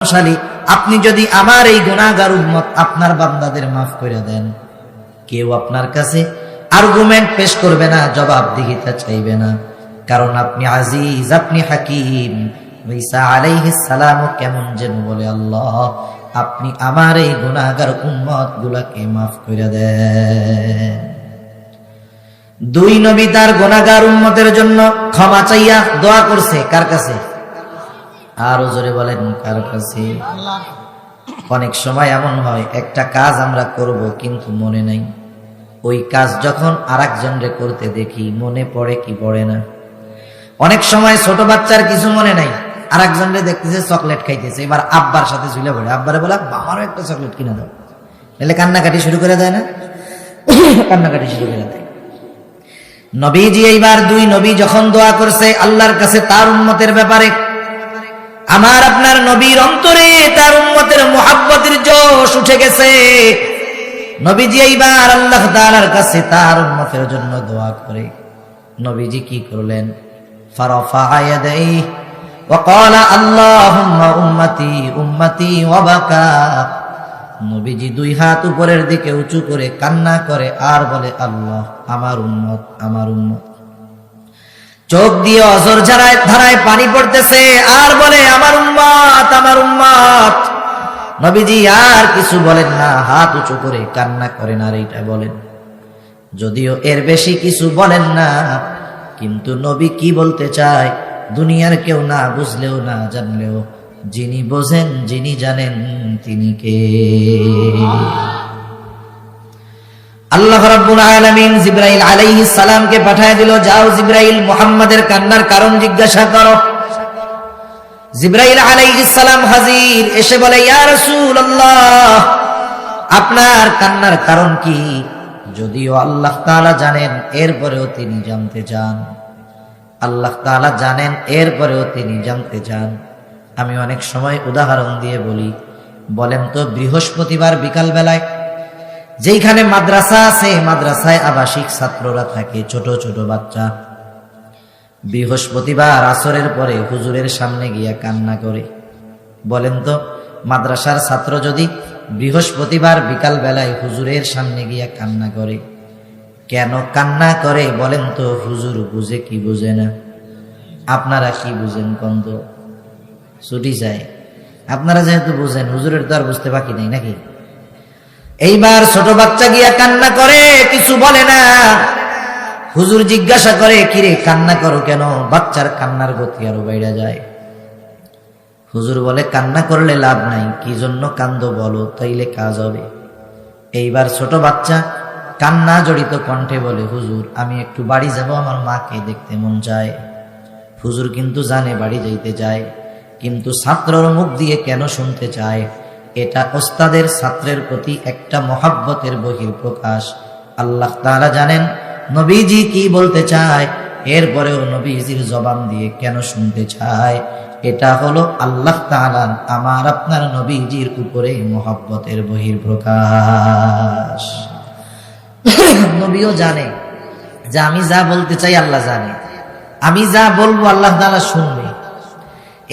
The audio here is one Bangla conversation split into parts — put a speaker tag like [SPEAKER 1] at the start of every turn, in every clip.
[SPEAKER 1] শালী, আপনি যদি আমার এই গুনাহগার উম্মত আপনার বান্দাদের মাফ করে দেন, কেউ আপনার কাছে আর্গুমেন্ট পেশ করবে না, জবাবদিহিতা চাইবে না, কারণ আপনি আজিজ, আপনি হাকিম। ঈসা আলাইহিস সালামও কেমন যেন বলে, আল্লাহ আপনি আমার এই গুনাহগার উম্মত গুলাকে মাফ করে দেন। দুই নবী তার গুনাহগার উম্মতের জন্য ক্ষমা চাইয়া দোয়া করছে, কার কাছে? আরো জোরে বলেন, কার কাছে? অনেক সময় এমন হয়, একটা কাজ আমরা করব কিন্তু মনে নাই, ওই কাজ যখন আরেকজনরে করতে দেখি মনে পড়ে কি পড়ে না। অনেক সময় ছোট বাচ্চার কিছু মনে নাই, আরেকজনরে দেখতেছে চকলেট খাইতেছে, এবার আব্বার সাথে ঝুলে পড়ে, আব্বারে বলে আমারও একটা চকলেট কিনে দাও, তাহলে কান্নাকাটি শুরু করে দেয় না? কান্নাকাটি শুরু করে দেয়। নবীজি এইবার দুই নবী যখন দোয়া করছে আল্লাহর কাছে তার উম্মতের ব্যাপারে, আমার আপনার নবীর অন্তরে তার উম্মতের মুহাব্বতের জোশ উঠে গেছে। নবীজি এইবার আল্লাহ তাআলার কাছে তার উম্মতের জন্য দোয়া করে। নবীজি কি করলেন? ফারাফা ইয়াদাইহি ওয়া ক্বালা আল্লাহুম্মা উম্মতি উম্মতি ওয়া বাকা। নবীজি দুই হাত উপরের দিকে উঁচু করে কান্না করে আর বলে, আল্লাহ আমার উম্মত, আমার উম্মত। চোখ দিয়ে অঝর ধারায় পানি পড়তেছে আর বলে, আমার উম্মত, আমার উম্মত। নবীজি আর কিছু বলেন না, হাত উঁচু করে কান্না করেন আর এইটা বলেন। যদিও এর বেশি কিছু বলেন না, কিন্তু নবী কি বলতে চায় দুনিয়ার কেউ না বুঝলেও না জানলেও যিনি বোঝেন, যিনি জানেন তিনি কে? আল্লাহ রাব্বুল আলামিন জিবরাইল আলাইহিস সালামকে পাঠিয়ে দিল, যাও জিবরাইল মুহাম্মাদের কান্নার কারণ জিজ্ঞাসা করো। জিবরাইল আলাইহিস সালাম হাজির, এসে বলে, ইয়া রাসূলুল্লাহ আপনার কান্নার কারণ কি? যদিও আল্লাহ তাআলা জানেন, এরপরেও তিনি জানতে চান। আল্লাহ তাআলা জানেন, এরপরেও তিনি জানতে চান। আমি অনেক সময় উদাহরণ দিয়ে বলি, বলেন তো বৃহস্পতিবার বিকাল বেলায় যেইখানে মাদ্রাসা আছে, মাদ্রাসায় আবাসিক ছাত্ররা থাকে, ছোট ছোট বাচ্চা, বৃহস্পতিবার আসরের পরে হুজুরের সামনে গিয়া কান্না করে। বলেন তো মাদ্রাসার ছাত্র যদি বৃহস্পতিবার বিকাল বেলায় হুজুরের সামনে গিয়া কান্না করে, কেন কান্না করে বলেন তো? হুজুর বুঝে কি বুঝে না? আপনারা কি বুঝেন? কন্ত ছুটি যায়, আপনারা যেহেতু বুঝেন, হুজুরের তো আর বুঝতে বাকি নেই নাকি? এইবার ছোট বাচ্চা গিয়া কান্না করে, কিছু বলে না। হুজুর জিজ্ঞাসা করে, কিরে কান্না করো কেন? বাচ্চার কান্নার গতি আরো বেড়ে যায়। হুজুর বলে, কান্না করলে লাভ নাই, কি জন্য কান্দো বলো, তাইলে কাজ হবে। এইবার ছোট বাচ্চা কান্না জড়িত কণ্ঠে বলে, হুজুর আমি একটু বাড়ি যাব, আমার মাকে দেখতে মন চায়। হুজুর কিন্তু জানে বাড়ি যাইতে চায়, কিন্তু ছাত্রর মুখ দিয়ে কেন শুনতে চায়? এটা ওস্তাদের ছাত্রের প্রতি একটা মহাব্বতের বহিঃপ্রকাশ। আল্লাহ তাআলা জানেন নবীজি কি বলতে চায়, এরপরেও নবীজির জবান দিয়ে কেন শুনতে চায়? এটা হলো আল্লাহ তাআলার আমার আপনার নবীজির উপরে মহাব্বতের বহিঃপ্রকাশ। নবীও জানে যে আমি যা বলতে চাই আল্লাহ জানে, আমি যা বলবো আল্লাহ তাআলা শুনবে।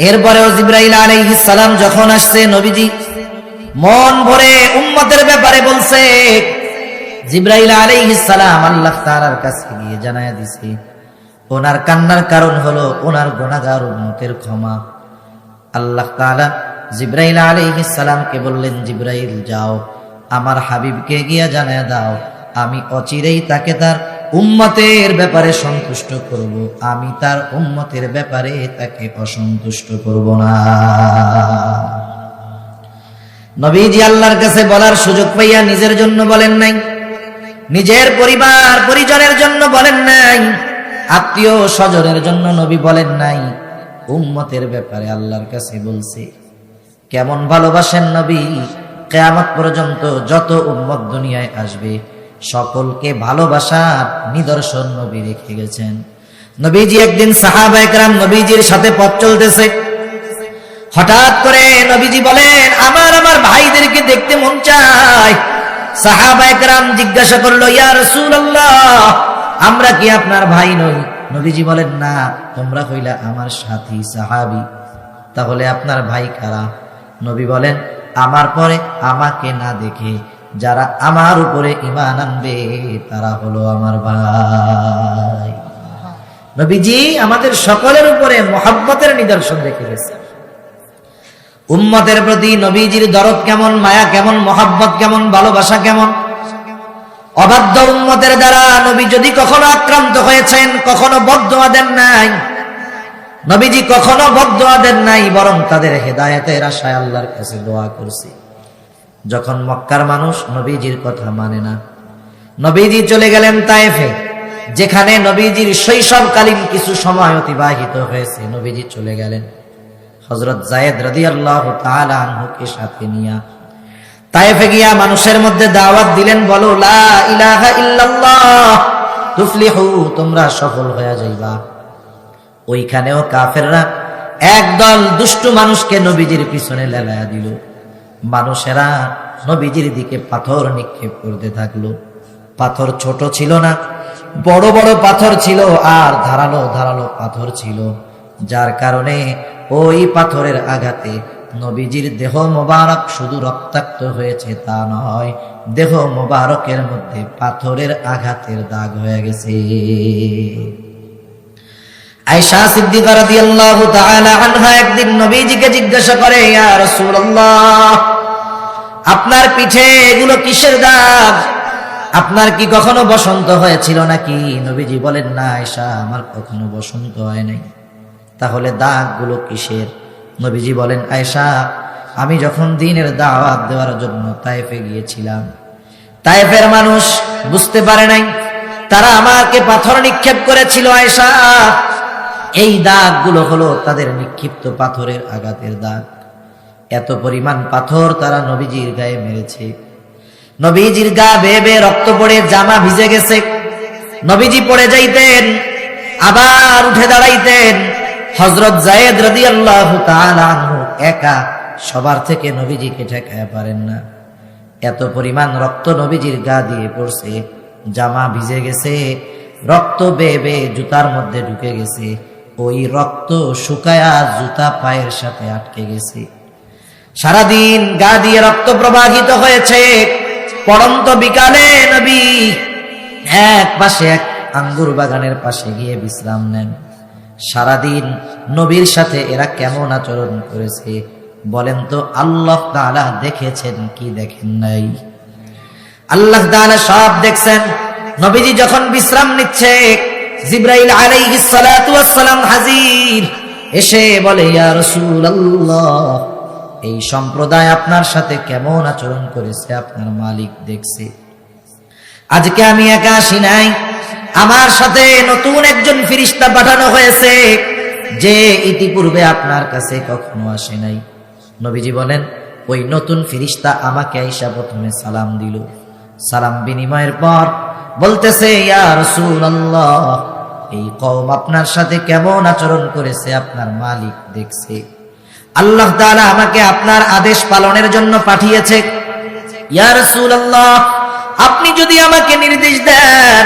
[SPEAKER 1] এরপরেও জিবরাইল আলাইহিস সালাম যখন আসছে, নবীজি মন ভরে উম্মতের ব্যাপারে বলছে। জিবরাইল আলাইহিস সালাম আল্লাহ তাআলার কাছে গিয়ে জানায়া দিছে, ওনার কান্নার কারণ হলো ওনার গুনাহগার উম্মতের ক্ষমা। আল্লাহ তাআলা জিবরাইল আলাইহিস সালামকে বললেন, জিবরাইল যাও আমার হাবিবকে গিয়া জানায়া দাও, আমি অচিরেই তাকে তার উম্মতের ব্যাপারে সন্তুষ্ট করব, আমি তার উম্মতের ব্যাপারে তাকে অসন্তুষ্ট করব না। নবীজি আল্লাহর কাছে বলার সুযোগ পাইয়া নিজের জন্য বলেন নাই, নিজের পরিবার পরিজনের জন্য বলেন নাই, আত্মীয় স্বজনের জন্য নবী বলেন নাই, উম্মতের ব্যাপারে আল্লাহর কাছে বলছে। কেমন ভালোবাসেন নবী! কিয়ামত পর্যন্ত যত উম্মত দুনিয়ায় আসবে সকলকে ভালোবাসার নিদর্শন নবী রেখে গেছেন। নবীজি একদিন সাহাবায়ে কেরাম নবীজির সাথে পথ চলতেছে, হঠাৎ করে নবীজি বলেন, আমার ভাইদেরকে দেখতে মন চায়। সাহাবায়ে কেরাম জিজ্ঞাসা করলো, ইয়া রাসূলুল্লাহ আমরা কি আপনার ভাই নই? নবীজি বলেন, না, তোমরা হইলা আমার সাথী সাহাবী। তাহলে আপনার ভাই কারা? নবী বলেন, আমার পরে আমাকে না দেখে যারা আমার উপরে ঈমান আনবে তারা হলো আমার ভাই। নবীজি আমাদের সকলের উপরে মহব্বতের নিদর্শন রেখে গেছে। উম্মতের প্রতি নবীজির দরদ কেমন, মায়া কেমন, মহব্বত কেমন, ভালোবাসা কেমন। অবাধ্য উম্মতের দ্বারা নবী যদি কখনো আক্রান্ত হয়েছেন, কখনো বদদুয়া দেন নাই। নবীজি কখনো বদদুয়া দেন নাই, বরং তাদের হেদায়েতের আশায় আল্লাহর কাছে দোয়া করছে। যখন মক্কার মানুষ নবীজির কথা মানে না, নবীজি চলে গেলেন তায়েফে, যেখানে নবীজির শৈশবকালীন কিছু সময় অতিবাহিত হয়েছে। নবীজি চলে গেলেন হযরত যায়েদ রাদিয়াল্লাহু তাআলা আনহুকে সাথে নিয়ে তায়েফে গিয়া মানুষের মধ্যে দাওয়াত দিলেন, বলো লা ইলাহা ইল্লাল্লাহ তুফলিহু, তোমরা সফল হয়ে যাইবা। ওইখানেও কাফেররা একদল দুষ্টু মানুষকে নবীজির পিছনে লেলায়া দিল। মানুষেরা নবীজির দিকে পাথর নিক্ষেপ করতে থাকলো। পাথর ছোট ছিল না, বড় বড় পাথর ছিল, আর ধারালো ধারালো পাথর ছিল, যার কারণে ওই পাথরের আঘাতে নবীজির দেহ মোবারক শুধু রক্তাক্ত হয়েছে তা নয়, দেহ মোবারকের মধ্যে পাথরের আঘাতের দাগ হয়ে গেছে। আয়েশা সিদ্দিকা রাদিয়াল্লাহু তাআলা আনহা একদিন নবীজিকে জিজ্ঞাসা করে, ইয়া রাসূলুল্লাহ, আপনার পিঠে এগুলো কিসের দাগ? আপনার কি কখনো বসন্ত হয়েছিল নাকি? নবীজি বলেন, না আয়েশা, আমার কখনো বসন্ত হয় নাই। তাহলে দাগগুলো কিসের? নবীজি বলেন, আয়েশা, আমি যখন দ্বীনের দাওয়াত দেওয়ার জন্য তায়েফে গিয়েছিলাম, তায়েফের মানুষ বুঝতে পারে নাই, তারা আমাকে পাথর নিক্ষেপ করেছিল। আয়েশা, এই দাগগুলো হলো তাদের নিক্ষিপ্ত পাথরের আঘাতের দাগ। এত পরিমাণ পাথর তারা নবীজির গায়ে মেরেছে। নবীজির গা বেয়ে বেয়ে রক্ত পড়ে জামা ভিজে গেছে। নবীজি পড়ে যাইতেন, আবার উঠে দাঁড়াইতেন। হযরত যায়েদ রাদিয়াল্লাহু তাআলা আনহু একা সবার থেকে নবীজিকে ঠেকাতে পারেন না। এত পরিমাণ রক্ত নবীজির গা দিয়ে পড়ছে, জামা ভিজে গেছে, রক্ত বেয়ে বেয়ে জুতার মধ্যে ঢুকে গেছে। ওই রক্ত শুকায়া জুতা পায়ের সাথে আটকে গেছে। সারাদিন গা দিয়ে রক্ত প্রবাহিত হয়েছে। পড়ন্ত বিকালে নবী এক পাশে এক আঙ্গুর বাগানের পাশে গিয়ে বিশ্রাম নেন। সারাদিন নবীর সাথে এরা কেমন আচরণ করেছে বলেন তো? আল্লাহ তাআলা দেখেছেন কি দেখেন নাই? আল্লাহ তাআলা সব দেখছেন। নবীজি যখন বিশ্রাম নিচ্ছে, জিবরাইল আলাইহিস সালাতু ওয়াস সালাম হাজির, এসে বলে, ইয়া রাসূলুল্লাহ, এই সম্প্রদায় আপনার সাথে কেমন আচরণ করেছে আপনার মালিক দেখছে। আজকে আমি একা আসি নাই, আমার সাথে নতুন একজন ফেরেশতা পাঠানো হয়েছে, যে ইতিপূর্বে আপনার কাছে কখনো আসে নাই। নবীজি বলেন, ওই নতুন ফেরেশতা আমাকে আইসা প্রথমে সালাম দিল। সালাম বিনিময়ের পর বলতেছে, ইয়া রাসূলুল্লাহ, এই কওম আপনার সাথে কেমন আচরণ করেছে আপনার মালিক দেখছে। আল্লাহ তাআলা আমাকে আপনার আদেশ পালনের জন্য পাঠিয়েছে। ইয়া রাসূলুল্লাহ, আপনি যদি আমাকে নির্দেশ দেন,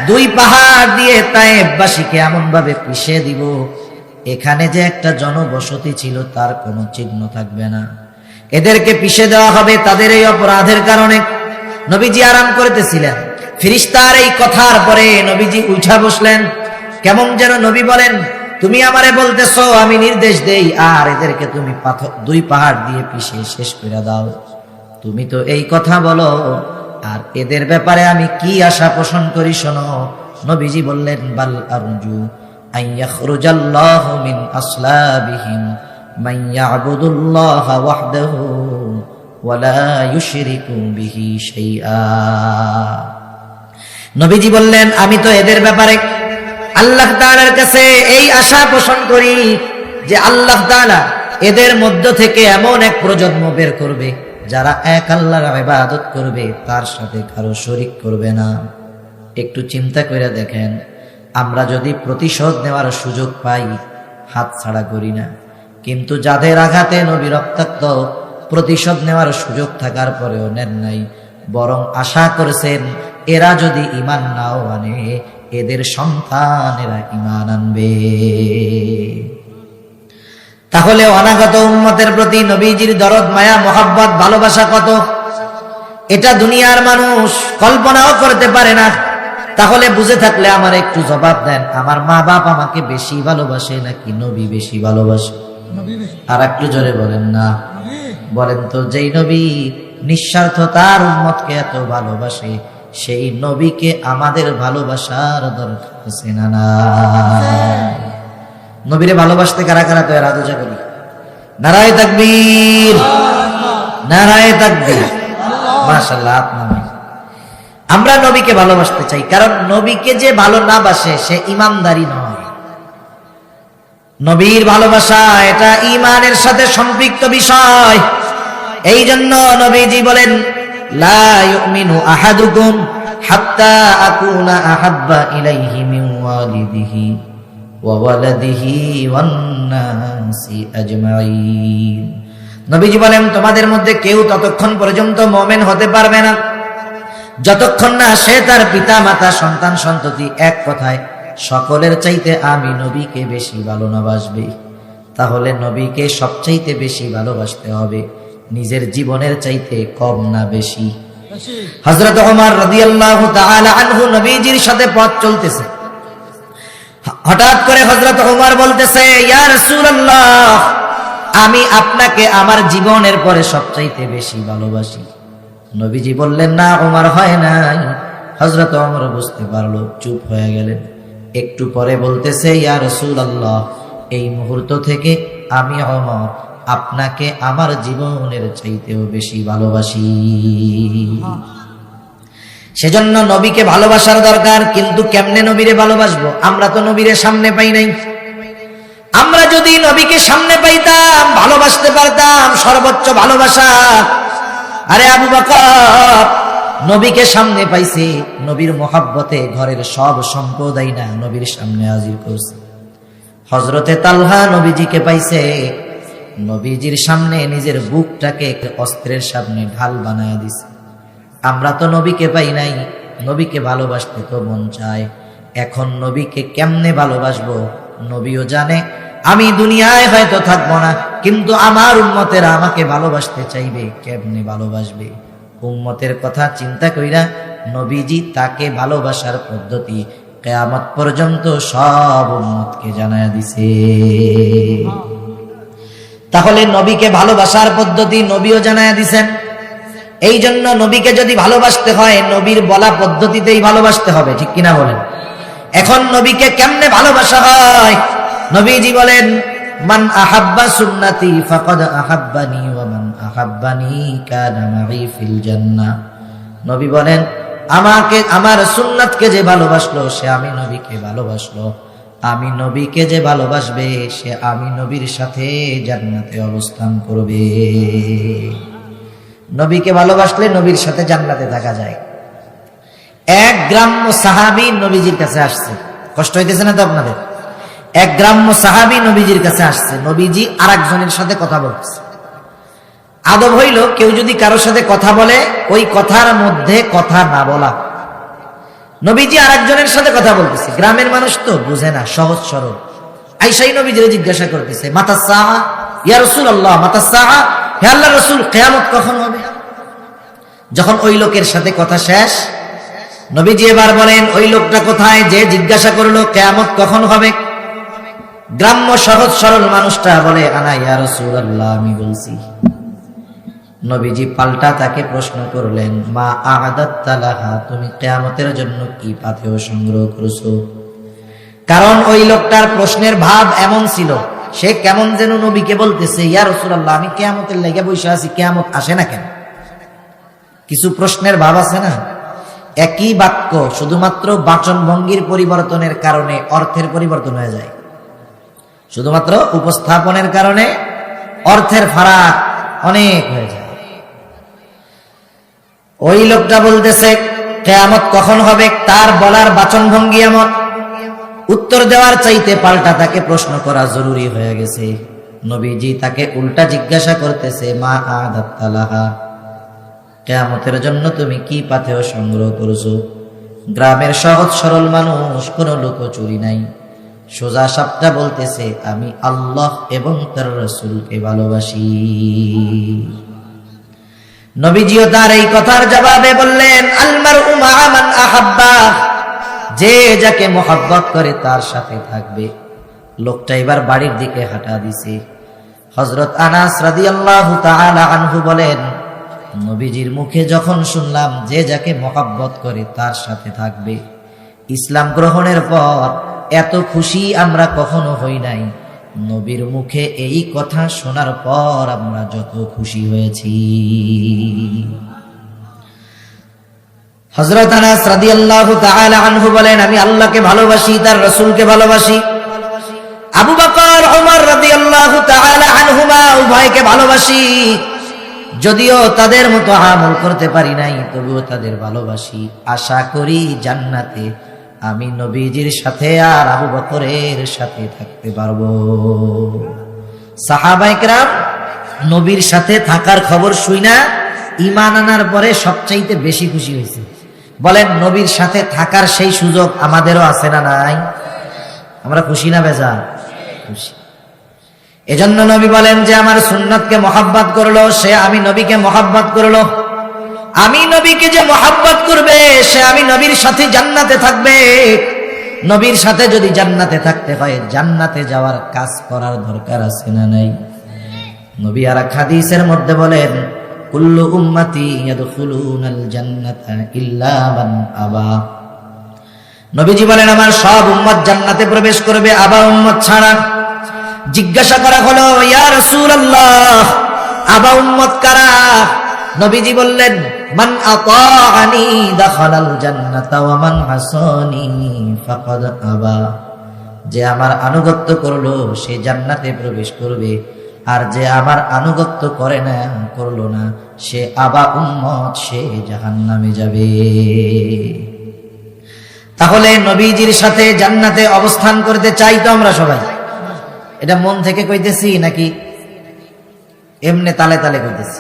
[SPEAKER 1] দুই পাহাড় দিয়ে তায়েফবাসীকে এমন ভাবে পিষে দিব, এখানে যে একটা জনবসতি ছিল তার কোনো চিহ্ন থাকবে না। এদেরকে পিষে দেওয়া হবে তাদের এই অপরাধের কারণে। নবীজি আরাম করতেছিলেন। ফেরেশতার এই কথার পরে নবীজি উঠা বসলেন। কেমন যেন নবী বলেন, তুমি আমারে বলতেছো আমি নির্দেশ দেই, আর এদেরকে তুমি দুই পাহাড় দিয়ে পিষে শেষ করে দাও। তুমি তো এই কথা বলো, আর এদের ব্যাপারে আমি কি আশা পোষণ করি শোনো। নবীজি বললেন, বাল আরজু আন ইয়াখরুজাল্লাহু মিন আসলাবিহিম মান ইয়াবুদুল্লাহা ওয়াহদাহু ওয়া লা ইউশরিকু বিহি শাইআ। নবীজি বললেন, আমি তো এদের ব্যাপারে আল্লাহ তাআলার কাছে এই আশা পোষণ করি যে আল্লাহ তাআলা এদের মধ্য থেকে এমন এক প্রজন্ম বের করবে যারা এক আল্লাহর ইবাদত করবে, তার সাথে কারো শরীক করবে না। একটু চিন্তা করে দেখেন, আমরা যদি প্রতিশোধ নেওয়ার সুযোগ পাই হাত ছাড়া করি না, কিন্তু যাদের আঘাতে নবী রক্তাক্ত, প্রতিশোধ নেওয়ার সুযোগ থাকার পরেও নেন নাই, বরং আশা করেছেন এরা যদি ঈমান নাও আনে এদের সন্তানেরা ঈমান আনবে। তাহলে অনাগত উম্মতের প্রতি নবীজির দরদ, মায়া, মোহাব্বত, ভালোবাসা কত, এটা দুনিয়ার মানুষ কল্পনাও করতে পারে না। তাহলে বুঝে থাকলে আমার একটু জবাব দেন, আমার মা বাপ আমাকে বেশি ভালোবাসে নাকি নবী বেশি ভালোবাসে? আর একটু জোরে বলেন না। বলেন তো, যেই নবী নিঃস্বার্থ তার উম্মতকে এত ভালোবাসে, সেই নবীকে আমাদের ভালোবাসার দরকার আছে না? না, নবীরে ভালোবাসতে কারা কারা তো এরা দুজা করি? নারায়ে তাকবীর, নারায়ে তাকবীর, মাশাআল্লাহ। আমরা নবীকে ভালোবাসতে চাই, কারণ নবীকে যে ভালো না বাসে সে ইমানদারি নয়। নবীর ভালোবাসা এটা ঈমানের সাথে সম্পৃক্ত বিষয়। এই জন্য নবীজি বলেন, লা ইউমিনু আহাদুকুম হাত্তা আকুনা আহাব্বা ইলাইহি মিন ওয়ালিদিহি ওয়া ওয়ালাদিহি ওয়ান নাসি আজমাইন। নবীজি বলেন, তোমাদের মধ্যে কেউ ততক্ষণ পর্যন্ত মুমিন হতে পারবে না যতক্ষণ না সে তার পিতা মাতা, সন্তান সন্ততি, এক কথায় সকলের চাইতে আমি নবীকে বেশি ভালো না বাসবে। তাহলে নবীকে সবচাইতে বেশি ভালোবাসতে হবে, নিজের জীবনের চাইতে কম না বেশি। হযরত ওমর রাদিয়াল্লাহু তাআলা আনহু নবীজির সাথে পথ চলতেছে, হঠাৎ করে হযরত ওমর বলতেছে, ইয়া রাসূলুল্লাহ, আমি আপনাকে আমার জীবনের পরে সবচাইতে বেশি ভালোবাসি। নবীজি বললেন, না ওমর, হয় নাই। হযরত ওমর বুঝতে পারলো, চুপ হয়ে গেলেন। একটু পরে বলতেছে, ইয়া রাসূলুল্লাহ, এই মুহূর্ত থেকে আমি ওমর আপনাকে আমার জীবনের চাইতেও বেশি ভালোবাসি। সেজন্য নবীকে ভালোবাসার দরকার। কিন্তু কেমনে নবীরে ভালোবাসবো? আমরা তো নবীরে সামনে পাই নাই। আমরা যদি নবীকে সামনে পাইতাম, ভালোবাসতে পারতাম সর্বোচ্চ ভালোবাসা। আরে আবু বকর নবীকে সামনে পাইছে, নবীর মোহাব্বতে ঘরের সব সম্পদ আইনা নবীর সামনে হাজির করছে। হযরতে তালহা নবীজিকে পাইছে, নবীজির সামনে নিজের বুকটাকে অস্ত্রের সামনে ঢাল বানায় দিছে। আমরা তো নবীকে পাই নাই, নবীকে ভালোবাসতে তো মন চায়। এখন নবীকে কেমনে ভালোবাসবো? নবীও জানে আমি দুনিয়ায় হয়তো থাকবো না, কিন্তু আমার উম্মতেরা আমাকে ভালোবাসতে চাইবে। কেমনে ভালোবাসবে? উম্মতের কথা চিন্তা কইরা নবীজি তাকে ভালোবাসার পদ্ধতি কিয়ামত পর্যন্ত সব উম্মতকে জানায়া দিছে। তাহলে নবীকে ভালোবাসার পদ্ধতি নবীও জানায়া দিছেন। এই জন্য নবীকে যদি ভালোবাসতে হয়, নবীর বলা পদ্ধতিতেই ভালোবাসতে হবে, ঠিক কিনা বলেন? এখন নবীকে কেমনে ভালোবাসা হয়? নবীজি বলেন, মান আহাব্বা সুন্নতি ফাকাদ আহাব্বানি ওয়া মান আহাব্বানি কানা মাই ফিল জান্নাহ। নবী বলেন, আমাকে, আমার সুন্নাতকে যে ভালোবাসলো সে আমি নবীকে ভালোবাসলো, আমি নবীকে যে ভালোবাসবে সে আমি নবীর সাথে জান্নাতে অবস্থান করবে। নবীকে ভালোবাসলে নবীর সাথে জান্নাতে থাকা যায়। এক গ্রাম্য সাহাবী নবীজির কাছে আসছে। কষ্ট হইতেছে না তো আপনাদের? এক গ্রাম্য সাহাবী নবীজির কাছে আসছে। নবীজি আরেকজনের সাথে কথা বলতেছে। আদব হইল, কেউ যদি কারোর সাথে কথা বলে, ওই কথার মধ্যে কথা না বলা। নবীজি আরেকজনের সাথে কথা বলতেছে। গ্রামের মানুষ তো বুঝে না, সহজ সরল। আয়েশাই নবীজিরে জিজ্ঞাসা করতেছে, মাতাস সাআ ইয়া রাসূলুল্লাহ, মাতাস সাআ, হে আল্লাহর রাসূল, কিয়ামত কখন হবে? যখন ওই লোকের সাথে কথা শেষ, নবীজি এবার বলেন, ওই লোকটা কোথায় যে জিজ্ঞাসা করলো কিয়ামত কখন হবে? গ্রাম্য সহজ সরল মানুষটা বলে, আনা ইয়া রাসূলুল্লাহ, আমি বলছি। নবীজি পাল্টা তাকে প্রশ্ন করলেন, মা আ'দাত্তা লাহা, তুমি কিয়ামতের জন্য কি পাথেয় সংগ্রহ করেছো? কারণ ওই লোকটার প্রশ্নের ভাব এমন ছিল, সে কেমন যেন নবীকে বলতেছে, ইয়া রাসূলুল্লাহ, আমি কিয়ামতের লাগা বসে আছি, কিয়ামত আসে না কেন? কিছু প্রশ্নের ভাব আছে না? একই বাক্য শুধুমাত্র বাচন ভঙ্গির পরিবর্তনের কারণে অর্থের পরিবর্তন হয়ে যায়। শুধুমাত্র উপস্থাপনের কারণে অর্থের ফারাক অনেক হয়ে যায়। ওই লোকটা বলতেছে কিয়ামত কখন হবে, তার বলার বাচন ভঙ্গি এমন, উত্তর দেওয়ার চাইতে পাল্টা তাকে প্রশ্ন করা জরুরি হয়ে গেছে। নবীজি তাকে উল্টা জিজ্ঞাসা করতেছে, মা আ'দাত্তা লাহা, কিয়ামতের জন্য তুমি কি পাথেয় সংগ্রহ করেছো? গ্রামের সহজ সরল মানুষ, কোনো লুকোচুরি নাই। সোজা সাপটা বলতেছে আমি আল্লাহ এবং তার রাসূলকে ভালোবাসি। নবীজিও তার এই কথার জবাবে বললেন আল মারউ মা'a মান আহাব্বা, যে যাকে মহব্বত করে তার সাথে থাকবে। লোকটা এবার বাড়ির দিকে হাঁটা দিছে। হযরত আনাস রাদিয়াল্লাহু তাআলা আনহু বলেন, নবীজির মুখে যখন শুনলাম যে যাকে মহব্বত করে তার সাথে থাকবে, ইসলাম গ্রহণের পর এত খুশি আমরা কখনো হই নাই। নবীর মুখে এই কথা শোনার পর আমরা যত খুশি হয়েছি। হযরত আনাস রাদিয়াল্লাহু তাআলা আনহু বলেন, আমি আল্লাহকে ভালোবাসি, তার রাসূলকে ভালোবাসি। আবু বকর ওমর রাদিয়াল্লাহু তাআলা আনহুমা উভয়কে ভালোবাসি। যদিও তাদের মতো আমল করতে পারি নাই, তবুও তাদের ভালোবাসি। আশা করি জান্নাতে আমি নবীজির সাথে আর আবু বকরের সাথে থাকতে পারবো। সাহাবায়ে কেরাম নবীর সাথে থাকার খবর শুইনা ঈমান আনার পরে সবচাইতে বেশি খুশি হয়েছে। বলেন, নবীর সাথে থাকার সেই সুযোগ আমাদেরও আছে না নাই? আমরা খুশি না বেজার? খুশি। এজন্য নবী বলেন যে আমার সুন্নাতকে মহব্বত করলো সে আমি নবীকে মহব্বত করলো। আমি নবীকে যে মহব্বত করবে সে আমি নবীর সাথে জান্নাতে থাকবে। নবীর সাথে যদি জান্নাতে থাকতে হয়, জান্নাতে যাওয়ার কাজ করার দরকার আছে না নাই? নবী আর এক হাদিসের মধ্যে বলেন, কুল্লু উম্মতি ইয়াদখুলুনাল জান্নাতা ইল্লা মান আবা। নবীজি বলেন আমার সব উম্মত জান্নাতে প্রবেশ করবে, আবা উম্মত ছাড়া। জিজ্ঞাসা করা হলো, ইয়া রাসূলুল্লাহ, আবা উম্মত কারা? নবীজি বললেন, মান আতাআনি দাখালাল জান্নাতা ওয়া মান আসানি ফাকাদ আবা। যে আমার আনুগত্য করলো সে জান্নাতে প্রবেশ করবে, আর যে আমার আনুগত্য করে না, করলো না, সে আবা উম্মত, সে জাহান্নামে যাবে। তাহলে নবীজির সাথে জান্নাতে অবস্থান করতে চাই তো আমরা সবাই? এটা মন থেকে কইতেছি নাকি এমনি তালে তালে কইতেছি?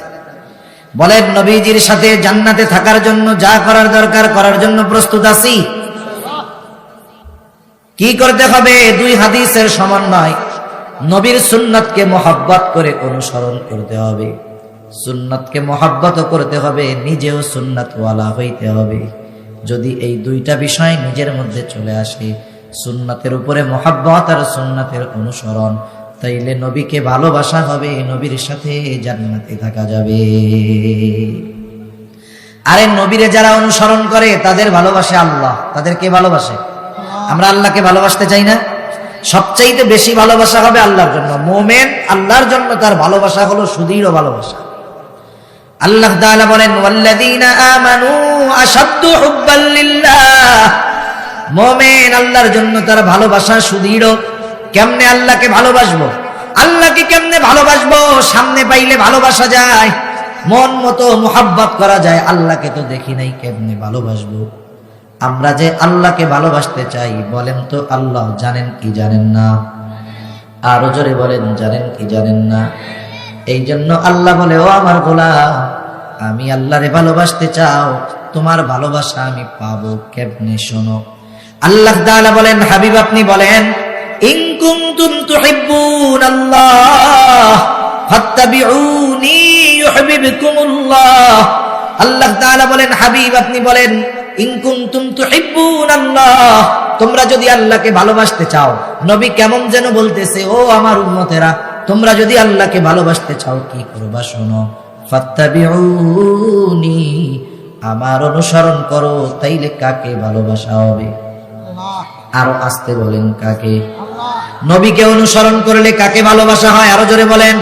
[SPEAKER 1] বলেন, নবীজির সাথে জান্নাতে থাকার জন্য যা করার দরকার করার জন্য প্রস্তুত আছি? কি করতে হবে? দুই হাদিসের সমন্বয়। নবীর সুন্নাতকে মহব্বত করে অনুসরণ করতে হবে, সুন্নাতকে মহব্বত করতে হবে, নিজেও সুন্নাতওয়ালা হইতে হবে। যদি এই দুইটা বিষয় নিজের মধ্যে চলে আসে, সুন্নাতের উপরে মহব্বত আর সুন্নাতের অনুসরণ, তাইলে নবীকে ভালোবাসা হবে, নবীর সাথে জান্নাতে থাকা যাবে। আরে নবীরে যারা অনুসরণ করে তাদের ভালোবাসে আল্লাহ, তাদেরকে ভালোবাসে। আমরা আল্লাহকে ভালোবাসতে চাই না? সবচাইতে বেশি ভালোবাসা হবে আল্লাহর জন্য। মুমিন আল্লাহর জন্য তার ভালোবাসা হলো সুদৃঢ় ভালোবাসা। আল্লাহ তাআলা বলেন, ওয়াল্লাযীনা আমানু আশাদ্দু হুব্বাল লিল্লাহ। মুমিন আল্লাহর জন্য তার ভালোবাসা সুদৃঢ়। কেমনে আল্লাহকে ভালোবাসবো? আল্লাহকে কেমনে ভালোবাসবো? সামনে পাইলে ভালোবাসা যায়, মন মতো মুহাব্বত করা যায়। আল্লাহকে তো দেখি নাই, কেমনে ভালোবাসবো? আমরা যে আল্লাহকে ভালোবাসতে চাই, বলেন তো আল্লাহ জানেন কি জানেন না? আরো জোরে বলেন, জানেন কি জানেন না? এই জন্য আল্লাহ বলে, ও আমার গোলাম, আমি আল্লাহরে ভালোবাসতে চাও, তোমার ভালোবাসা আমি পাবো কেমনে? শোনো, আল্লাহ তাআলা বলেন, হাবিব আপনি বলেন, ইন কুনতুম তুহিব্বুনাল্লাহ ফাত্তাবিউনি ইউহিব্বুকুমুল্লাহ। আল্লাহ তাআলা বলেন, হাবিব আপনি বলেন, ইন কুনতুম তুহিব্বুনাল্লাহ, তোমরা যদি আল্লাহকে ভালোবাসতে চাও। নবী কেমন যেন বলতেছে, ও আমার উম্মতেরা, তোমরা যদি আল্লাহকে ভালোবাসতে চাও কি করবা? শোনো, ফাত্তাবিউনি, আমার অনুসরণ করো, তাইলে কাকে ভালোবাসা হবে? আরো আস্তে বলেন, কাকে? নবীকে অনুসরণ করলে কাকে ভালোবাসা হয়? আরো জোরে বলেন।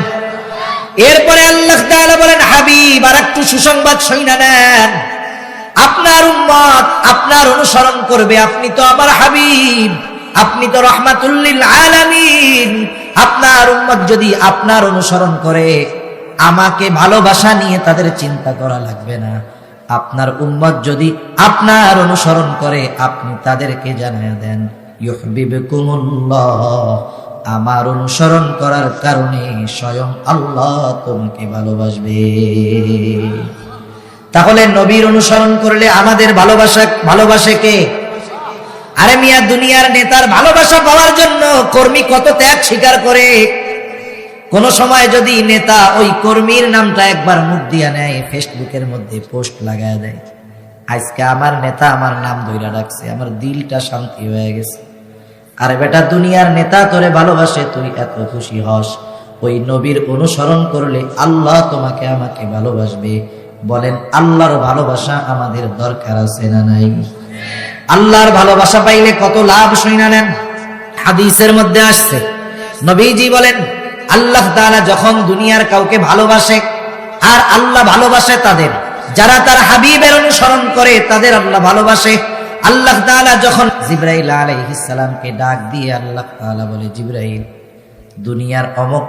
[SPEAKER 1] এরপরে আল্লাহ তাআলা বলেন, হাবিব আর একটু সুসংবাদ শুইনা নেন, আপনার উম্মত আপনার অনুসরণ করবে। আপনি তো আমার হাবিব, আপনি তো রাহমাতুল লিল আলামিন। আপনার উম্মত যদি আপনার অনুসরণ করে, আমাকে ভালোবাসা নিয়ে তাদের চিন্তা করা লাগবে না। আপনার উম্মত যদি আপনার অনুসরণ করে, আপনি তাদেরকে জানিয়ে দেন, ইউহিব্বুকুমুল্লাহ, আমার অনুসরণ করার কারণে স্বয়ং আল্লাহ তোমাকে ভালোবাসবে। তাহলে নবীর অনুসরণ করলে আমাদের ভালোবাসে কে? আরে মিয়া, দুনিয়ার নেতার ভালোবাসা পাওয়ার জন্য কর্মী কত ত্যাগ স্বীকার করে। কোন সময় যদি নেতা ওই কর্মীর নামটা একবার মুখ দিয়া নেয়, ফেসবুকের মধ্যে পোস্ট লাগায় দেয়, আজকে আমার নেতা আমার নাম ধইরা ডাকছে, আমার দিলটা শান্তি হয়ে গেছে। আরে বেটা, দুনিয়ার নেতা তোরে ভালোবাসে, তুই এত খুশি হস, ওই নবীর অনুসরণ করলে আল্লাহ তোমাকে আমাকে ভালোবাসবে। বলেন, আল্লাহর ভালোবাসা আমাদের দরকার আছে না নাই? আল্লাহর ভালোবাসা পাইলে কত লাভ শুনা নেন। হাদিসের মধ্যে আসছে, নবীজি বলেন, আল্লাহ তাআলা যখন দুনিয়ার কাউকে ভালোবাসে, আর আল্লাহ ভালোবাসে তাদের যারা তার হাবিবের অনুসরণ করে, তাদের আল্লাহ ভালোবাসে। আল্লাহ তাআলা যখন জিবরাইল আলাইহিস সালামকে ডাক দিয়ে আল্লাহ তাআলা বলে, জিবরাইল, দুনিয়ার অমুক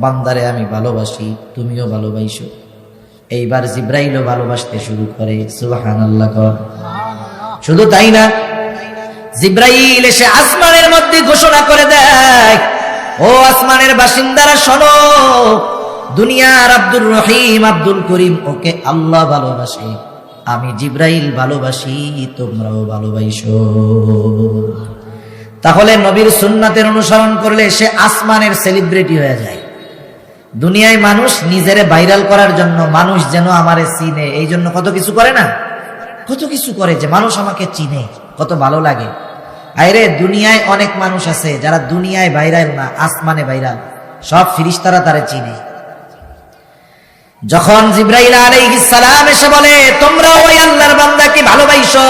[SPEAKER 1] বান্দারে আমি ভালোবাসি, তুমিও ভালোবাসো। এইবার জিবরাইলও ভালোবাসতে শুরু করে। সুবহানাল্লাহ। শুধু তাই না, জিবরাইল এসে আসমানের মধ্যে ঘোষণা করে দেয়, ও আসমানের বাসিন্দারা শোনো, দুনিয়ার আব্দুর রহিম, আব্দুল করিম, ওকে আল্লাহ ভালোবাসে, আমি জিবরাইল ভালোবাসি, তোমরাও ভালোবাসো। তাহলে নবীর সুন্নাতের অনুসরণ করলে সে আসমানের সেলিব্রিটি হয়ে যায়। দুনিয়ায় মানুষ নিজেরে ভাইরাল করার জন্য, মানুষ যেন আমারে চিনে, এই জন্য কত কিছু করে না, কত কিছু করে যে মানুষ আমাকে চিনে, কত ভালো লাগে। আরে দুনিয়ায় অনেক মানুষ আছে যারা দুনিয়ায় ভাইরাল না, আসমানে ভাইরাল, সব ফেরেশতারা তারে চিনে। যখন জিবরাইল আলাইহিস সালাম এসে বলে, তোমরা ওই আল্লাহর বান্দাকে ভালোবাসো,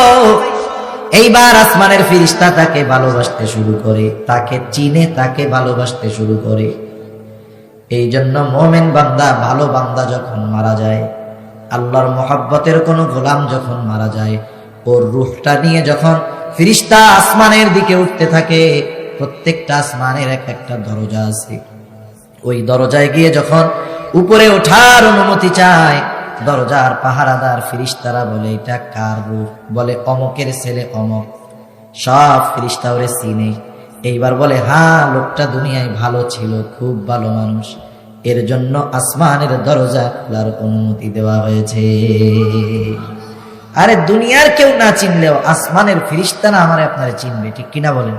[SPEAKER 1] এইবার আসমানের ফেরেশতা তাকে ভালোবাসতে শুরু করে, তাকে চিনে, তাকে ভালোবাসতে শুরু করে। এই জন্য মুমিন বান্দা, ভালো বান্দা যখন মারা যায়, আল্লাহর মহব্বতের কোন গোলাম যখন মারা যায়, ওর রূহটা নিয়ে যখন ফেরেশতা আসমানের দিকে উঠতে থাকে, প্রত্যেকটা আসমানের এক একটা দরজা আছে, ওই দরজায় গিয়ে যখন উপরে ওঠার অনুমতি চায়, দরজার পাহারাদার ফেরেশতারা বলে, এটা কার রূহ? বলে, অমকের ছেলে অমক। সব ফেরেশতা ওরে চিনে। এইবার বলে, হ্যাঁ, লোকটা দুনিয়ায় ভালো ছিল, খুব ভালো মানুষ, এর জন্য আসমানের দরজা খোলার অনুমতি দেওয়া হয়েছে। আরে দুনিয়ার কেউ না চিনলেও আসমানের ফেরেশতারা আমারে আপনারে চিনবে, ঠিক কিনা বলেন?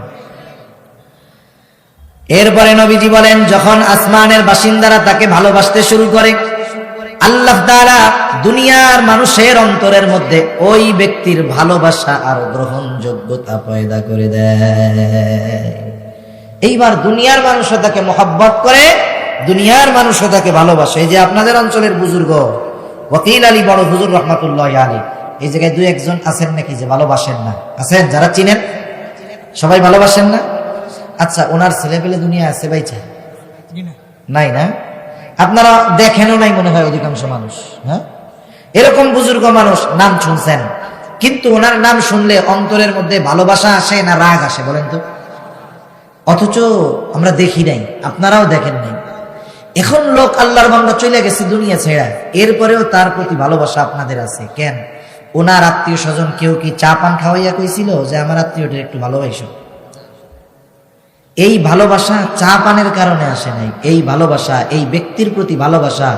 [SPEAKER 1] এরপরে নবীজি বলেন, যখন আসমানের বাসিন্দারা তাকে ভালোবাসতে শুরু করে, আল্লাহ তাআলা দুনিয়ার মানুষের অন্তরের মধ্যে ওই ব্যক্তির ভালোবাসা আর গ্রহণযোগ্যতা পয়দা করে দেয়। এইবার দুনিয়ার মানুষও তাকে মহব্বত করে, দুনিয়ার মানুষও তাকে ভালোবাসে। এই যে আপনাদের অঞ্চলের বুজুর্গ ওয়াকিল আলী বড় হুজুর রহমাতুল্লাহি আলাইহি, এই জায়গায় দুই একজন আছেন নাকি যে ভালোবাসেন না? আছেন যারা চিনেন? সবাই ভালোবাসেন না? আচ্ছা, ওনার ছেলে পেলে দুনিয়া আছে বাইচা? নাই না? আপনারা দেখেনও নাই মনে হয় অধিকাংশ মানুষ। হ্যাঁ, এরকম বুজুর্গ মানুষ নাম শুনছেন, কিন্তু ওনার নাম শুনলে অন্তরের মধ্যে ভালোবাসা আসে না রাগ আসে বলেন তো? অথচ আমরা দেখি নাই, আপনারাও দেখেন নাই। এখন লোক আল্লাহর বান্দা চলে গেছে দুনিয়া ছেড়া, এরপরেও তার প্রতি ভালোবাসা আপনাদের আছে কেন? ওনার আত্মীয় স্বজন কেউ কি চা পান খাওয়াইয়া কইছিল যে আমার আত্মীয়টা একটু ভালোবাসো? এই ভালোবাসা চা পানের কারণে আসে নাই, এই ভালোবাসা, এই ব্যক্তির প্রতি ভালোবাসা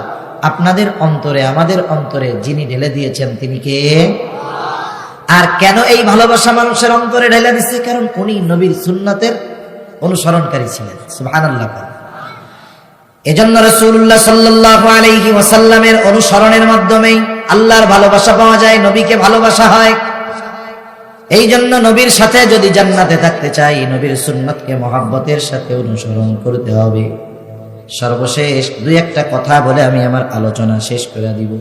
[SPEAKER 1] আপনাদের অন্তরে, আমাদের অন্তরে যিনি ঢেলে দিয়েছেন তিনি কে? আর কেন এই ভালোবাসা মানুষের অন্তরে ঢেলে দিচ্ছে? কারণ উনি নবীর সুন্নাতের অনুসরণকারী ছিলেন। সুবহানাল্লাহ। এজন্য রাসূলুল্লাহ সাল্লাল্লাহু আলাইহি ওয়াসাল্লামের অনুসরণের মাধ্যমেই আল্লাহর ভালোবাসা পাওয়া যায়, নবীকে ভালোবাসা হয়। এই জন্য নবীর সাথে যদি জান্নাতে থাকতে চাই, নবীর সুন্নাতকে মহব্বতের সাথে অনুসরণ করতে হবে। সর্বশেষ দুই একটা কথা বলে আমি আমার আলোচনা শেষ করে দিব।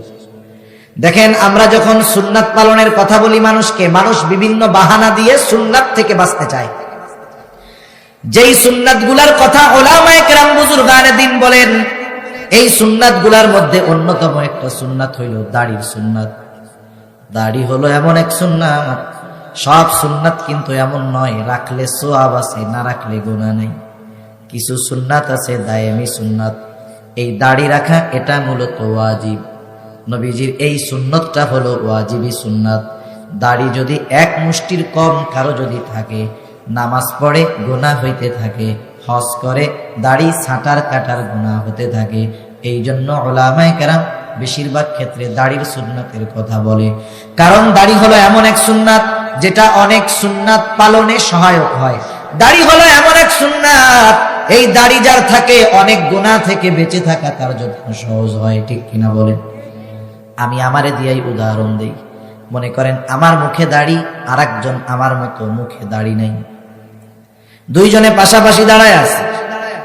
[SPEAKER 1] দেখেন, আমরা যখন সুন্নাত পালনের কথা বলি মানুষকে, মানুষ বিভিন্ন বাহানা দিয়ে সুন্নাত থেকে বাঁচতে চায়। যেই সুন্নাত গুলার কথা উলামায়ে কেরাম বুজুর্গানে দ্বীন বলেন, এই সুন্নাত গুলার মধ্যে অন্যতম একটা সুন্নাত হইল দাড়ির সুন্নাত। দাড়ি হলো এমন এক সুন্নাত, সব সুন্নাত কিন্তু এমন নয় রাখলে সওয়াব আছে, না রাখলে গুনাহ নেই। কিছু সুন্নাত আছে দায়েমি সুন্নাত, এই দাড়ি রাখা এটা মূলত ওয়াজিব। নবীজির এই সুন্নতটা হলো ওয়াজিবি সুন্নাত। দাড়ি যদি এক মুষ্টির কম কারো যদি থাকে, নামাজ পড়ে গুনাহ হইতে থাকে, হজ করে দাড়ি ছাঁটার কাটার গুনাহ হতে থাকে। এই জন্য উলামায়ে কেরাম বেশিরভাগ ক্ষেত্রে দাড়ির সুন্নাতের কথা বলে, কারণ দাড়ি হলো এমন এক সুন্নাত যেটা অনেক সুন্নাত পালনে সহায়ক হয়। দাড়ি হলো এমন এক সুন্নাত, এই দাড়ি যার থাকে অনেক গুনাহ থেকে বেঁচে থাকা তার জন্য সহজ হয়, ঠিক কিনা বলেন? আমি আমারে দিয়েই উদাহরণ দেই। মনে করেন আমার মুখে দাড়ি, আর একজন আমার মতো মুখে দাড়ি নেই, দুইজনে পাশাপাশি দাঁড়ায় আছে।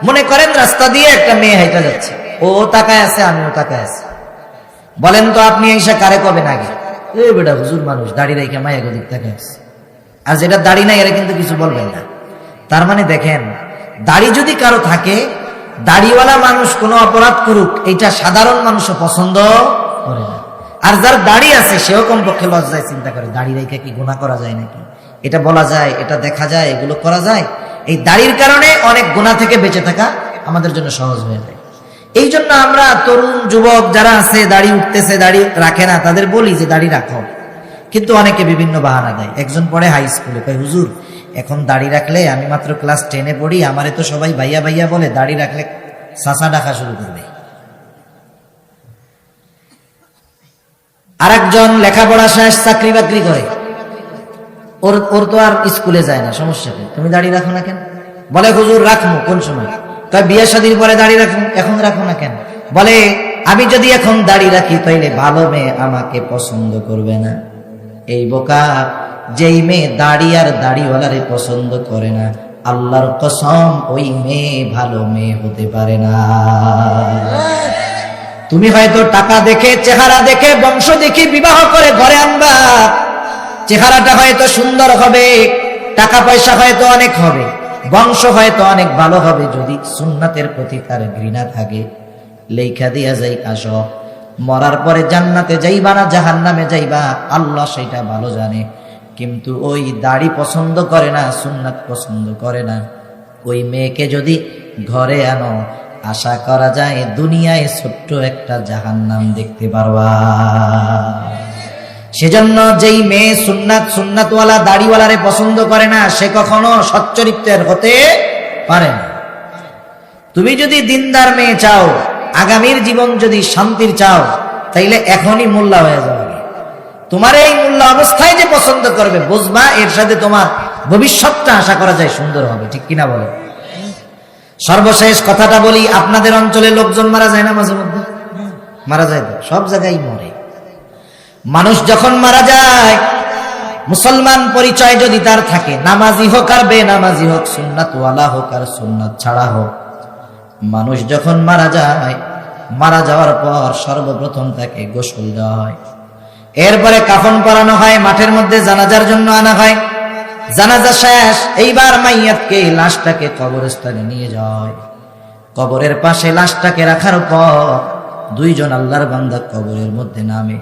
[SPEAKER 1] মনে করেন রাস্তা দিয়ে একটা মেয়ে হেঁটে যাচ্ছে, ও তাকায় আছে, আমিও তাকায় আছি। বলেন তো আপনি এসে কারে কবেন আগে? এই বেটা হুজুর মানুষ দাড়ি রেখে মায়ের দিক তাকায় আছে। আর যেটা দাড়ি নাই এরা কিন্তু কিছু বলবেন না। তার মানে দেখেন, দাড়ি যদি কারো থাকে, দাড়িওয়ালা মানুষ কোনো অপরাধ করুক এটা সাধারণ মানুষও পছন্দ করে না। আর যার দাড়ি আছে সেও কমপক্ষে লজ্জায় চিন্তা করে দাড়ি রেখে কি গুনাহ করা যায় নাকি, এটা বলা যায়, এটা দেখা যায়, এগুলো করা যায়। এই দাড়ির কারণে অনেক গুনাহ থেকে বেঁচে থাকা আমাদের জন্য সহজ হয়ে যায়। এই জন্য আমরা তরুণ যুবক যারা আছে দাড়ি উঠতেছে, দাড়ি রাখে না, তাদের বলি যে দাড়ি রাখো, কিন্তু অনেকে বিভিন্ন বাহানা দেয়। একজন পড়ে হাই স্কুলে, কয় হুজুর এখন দাড়ি রাখলে, আমি মাত্র ক্লাস 10-এ পড়ি, আমারে তো সবাই ভাইয়া ভাইয়া বলে, দাড়ি রাখলে চাচা ডাকা শুরু করবে। আর একজন লেখাপড়া শেষ, চাকরি বাকরি করে, ওর তো আর স্কুলে যায় না, সমস্যা কি? তুমি দাড়ি রাখো না কেন? বলে হুজুর রাখবো। কোন সময়? তাই বিয়ে শাদীর পরে দাড়ি রাখবো, এখন রাখো না কেন? বলে আমি যদি এখন দাড়ি রাখি তাইলে ভালো মেয়ে আমাকে পছন্দ করবে না। এই বোকা, যেই মেয়ে দাড়ি আর দাড়িওয়ালারে পছন্দ করে না, আল্লাহর কসম ওই মেয়ে ভালো মেয়ে হতে পারে না। তুমি হয়তো টাকা দেখে, চেহারা দেখে, বংশ দেখে বিবাহ করে ঘরে আনবা, চেহারাটা হয়তো সুন্দর হবে, টাকা পয়সা হয়তো অনেক হবে, বংশ হয়তো অনেক ভালো হবে, যদি সুন্নাতের প্রতি তার ঘৃণা থাকে, লেখা দিয়া যাই আসো, মরার পরে জান্নাতে যাইবা না জাহান্নামে যাইবা আল্লাহ সেটা ভালো জানে। কিন্তু ওই দাড়ি পছন্দ করে না, সুন্নাত পছন্দ করে না, ওই মেয়েকে যদি ঘরে আনো, আশা করা যায় দুনিয়ায় ছোট্ট একটা জাহান্নাম দেখতে পারবা। সেজন্য যেই মেয়ে সুন্নাতওয়ালা দাড়িওয়ালারে পছন্দ করে না, সে কখনো সচ্চরিত্রের হতে পারে না। তুমি যদি দিনদার মেয়ে চাও, আগামীর জীবন যদি শান্তির চাও, তাইলে এখনই মোল্লা হয়ে যাবে। তোমার এই মোল্লা অবস্থায় যে পছন্দ করবে, বুঝবা এর সাথে তোমার ভবিষ্যৎটা আশা করা যায় সুন্দর হবে, ঠিক কিনা বলে? সর্বশেষ কথাটা বলি, আপনাদের অঞ্চলে লোকজন মারা যায় না মাঝে মধ্যে? মারা যায় তো, সব জায়গায় মরে। মানুষ যখন মারা যায়, মুসলমান পরিচয় যদি তার থাকে, নামাজি হোক আর বেনামাজি হোক, সুন্নাতওয়ালা হোক আর সুন্নাত ছাড়া হোক, মানুষ যখন মারা যায়, মারা যাওয়ার পর সর্বপ্রথম তাকে গোসল দেওয়া হয়, এরপরে কাফন পরানো হয়, মাঠের মধ্যে জানাজার জন্য আনা হয়। জানাজা শেষ, এইবার মাইয়াতকে, লাশটাকে কবরস্থানে নিয়ে যাওয়া হয়। কবরের পাশে লাশটাকে রাখার পর দুইজন আল্লাহর বান্দা কবরের মধ্যে নামে,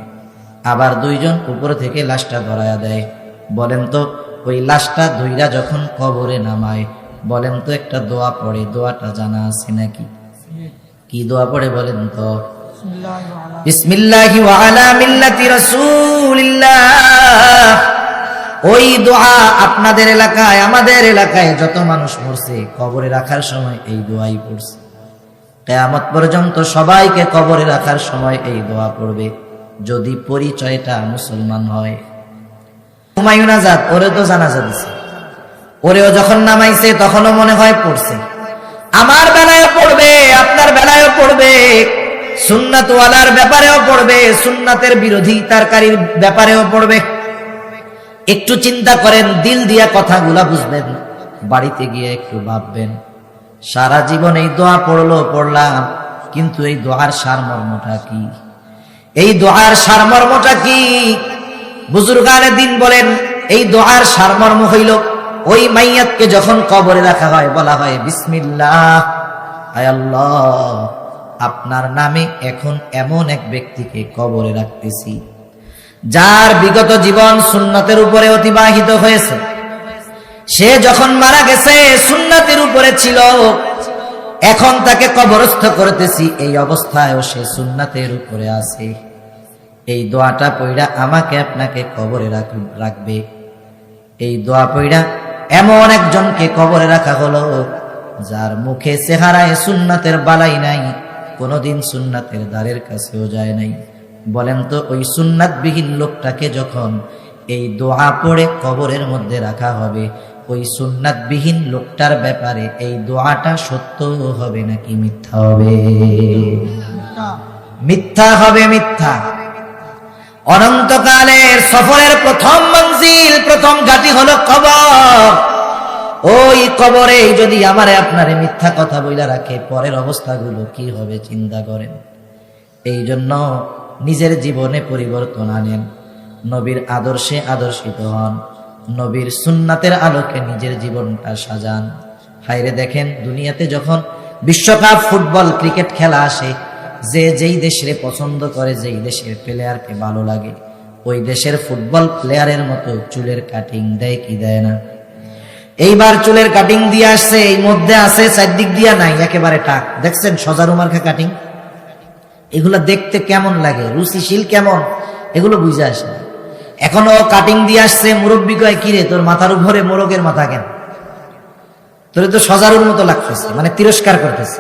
[SPEAKER 1] আবার দুইজন উপর থেকে লাশটা ধরায়া দেয়। বলেন তো ওই লাশটা ধইরা যখন কবরে নামায়, বলেন তো একটা দোয়া পড়ে, দোয়াটা জানা আছে নাকি? কি দোয়া পড়ে বলেন তো? বিসমিল্লাহি ওয়া আলা মিল্লাতি রাসূলিল্লাহ। ওই দোয়া আপনাদের এলাকায়, আমাদের এলাকায় যত মানুষ মরছে কবরে রাখার সময় এই দোয়াই পড়ছে। কিয়ামত পর্যন্ত সবাইকে কবরে রাখার সময় এই দোয়া পড়বে, যদি পরিচয়টা মুসলমান হয়। হুমায়ুন আজাদ, ওরে তো জানাজা দিছে, ওরেও যখন নামাইছে তখনও মনে হয় পড়ছে। আমার বেলায়ও পড়বে, আপনার বেলায়ও পড়বে, সুন্নাতওয়ালার ব্যাপারেও পড়বে, সুন্নাতের বিরোধিতাকারীর ব্যাপারেও পড়বে। একটু চিন্তা করেন, দিল দিয়া কথাগুলা বুঝবেন, বাড়িতে গিয়ে একটু ভাববেন। সারা জীবন এই দোয়া পড়লাম, কিন্তু এই দোয়ার সারমর্মটা কি? এই দোয়ার সারমর্মটা কি? বুজুর্গানে দিন বলেন, এই দোয়ার সারমর্ম হইল, ওই মাইয়াতকে যখন কবরে রাখা হয় বলা হয় বিসমিল্লাহ, আয় আল্লাহ আপনার নামে এখন এমন এক ব্যক্তিকে কবরে রাখতেছি যার বিগত জীবন সুন্নাতের উপরে অতিবাহিত হয়েছে, সে যখন মারা গেছে সুন্নাতের উপরে ছিল, এখন তাকে কবরস্থ করতেছি, এই অবস্থায়ও সে সুন্নাতের উপরে আছে। এই দোয়াটা পড়া আমাকে আপনাকে কবরে রাখবে। এই দোয়া পড়া এমন একজনকে কবরে রাখা হলো যার মুখে চেহারায় সুন্নাতের বালাই নাই, কোনদিন সুন্নাতের দ্বারের কাছেও যায় নাই। বলেন তো ওই সুন্নাতবিহীন লোকটাকে যখন এই দোয়া পড়ে কবরের মধ্যে রাখা হবে। ওই সুন্নাতবিহীন লোকটার ব্যাপারে এই দোয়াটা সত্য হবে নাকি মিথ্যা হবে? মিথ্যা হবে, মিথ্যা। অনন্তকালের সফরের প্রথম মঞ্জিল, প্রথম ঘাঁটি হলো কবর। ওই কবরে যদি আমারে আপনারে মিথ্যা কথা বইলা রাখে, পরের অবস্থাগুলো কি হবে চিন্তা করেন। এই জন্য নিজের জীবনে পরিবর্তন আনেন, নবীর আদর্শে আদর্শিত হন, নবীর সুন্নাতের আলোকে নিজের জীবনটা সাজান। হায়রে দেখেন, দুনিয়াতে যখন বিশ্বকাপ ফুটবল ক্রিকেট খেলা আসে, যে যেই দেশে পছন্দ করে, যেই দেশের প্লেয়ারকে ভালো লাগে, ওই দেশের ফুটবল প্লেয়ারের মতো চুলের কাটিং দেয় কি দেয় না? এইবার চুলের কাটিং দিয়ে আসছে, এই মধ্যে আছে চারদিক দিয়া নাই, একেবারে টাক। দেখছেন সজারু মার্কা কাটিং? এগুলো দেখতে কেমন লাগে, রুচিশীল কেমন, এগুলো বুঝে আসে না। এখনো কাটিং দিয়ে আসছে, মুরব্বী কয় কিরে তোর মাথার উপরে মোরগের মাথা কেন? তোরে তো সজারুর মতো লাগতেছে, মানে তিরস্কার করতেছে।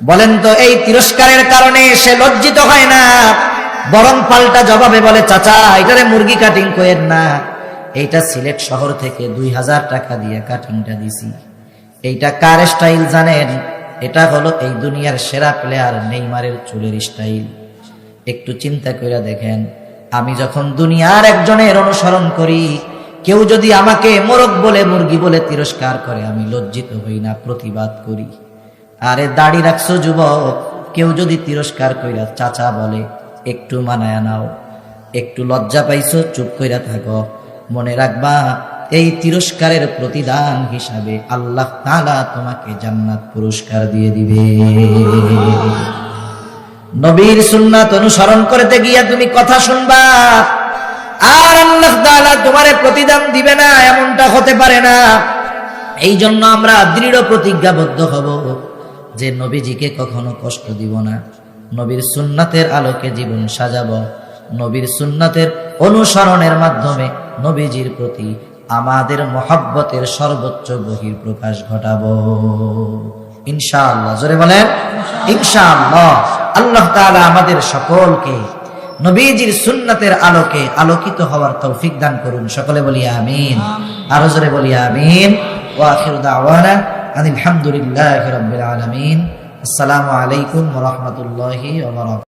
[SPEAKER 1] বলেন তো, এই তিরস্কারের কারণে সে লজ্জিত হয় না, বরং পাল্টা জবাবে বলে চাচা এটারে মুরগি কাটিং কইেন না, এইটা সিলেট শহর থেকে 2000 টাকা দিয়ে কাটিংটা দিছি। এইটা কার স্টাইল জানেন? এটা হলো এই দুনিয়ার সেরা প্লেয়ার নেইমারের চুলের স্টাইল। একটু চিন্তা করে দেখেন, আমি যখন দুনিয়ার একজনের অনুসরণ করি, কেউ যদি আমাকে মোরগ বলে, মুরগি বলে তিরস্কার করে, আমি লজ্জিত হই না, প্রতিবাদ করি। আরে দাড়ি রাখছো যুবক, কেউ যদি তিরস্কার কইরা চাচা বলে, একটু মানায়া নাও। একটু লজ্জা পাইছো, চুপ কইরা থাকো। মনে রাখবা, এই তিরস্কারের প্রতিদান হিসাবে আল্লাহ তাআলা তোমাকে জান্নাত পুরস্কার দিয়ে দিবে। নবীর সুন্নাত অনুসরণ করতে গিয়া তুমি কথা শুনবা, আর আল্লাহ তাআলা তোমারে প্রতিদান দিবে না, এমনটা হতে পারে না। এই জন্য আমরা দৃঢ় প্রতিজ্ঞাবদ্ধ হব যে নবীজিকে কখনো কষ্ট দিব না, নবীর সুন্নাতের আলোকে জীবন সাজাবো, নবীর সুন্নাতের অনুসরণের মাধ্যমে নবীজির প্রতি আমাদের মহব্বতের সর্বোচ্চ বহির প্রকাশ ঘটাবো ইনশাআল্লাহ। জোরে বলেন ইনশাআল্লাহ। আল্লাহ তাআলা আমাদের সকলকে নবীজির সুন্নাতের আলোকে আলোকিত হওয়ার তৌফিক দান করুন। সকলে বলি আমিন, আরো জোরে বলি আমিন। ওয়া আখিরু দাওয়ানা আলহামদুলিল্লাহি রাব্বিল আলামিন। আসসালামু আলাইকুম ওয়া রাহমাতুল্লাহি ওয়া বারাকাতুহু।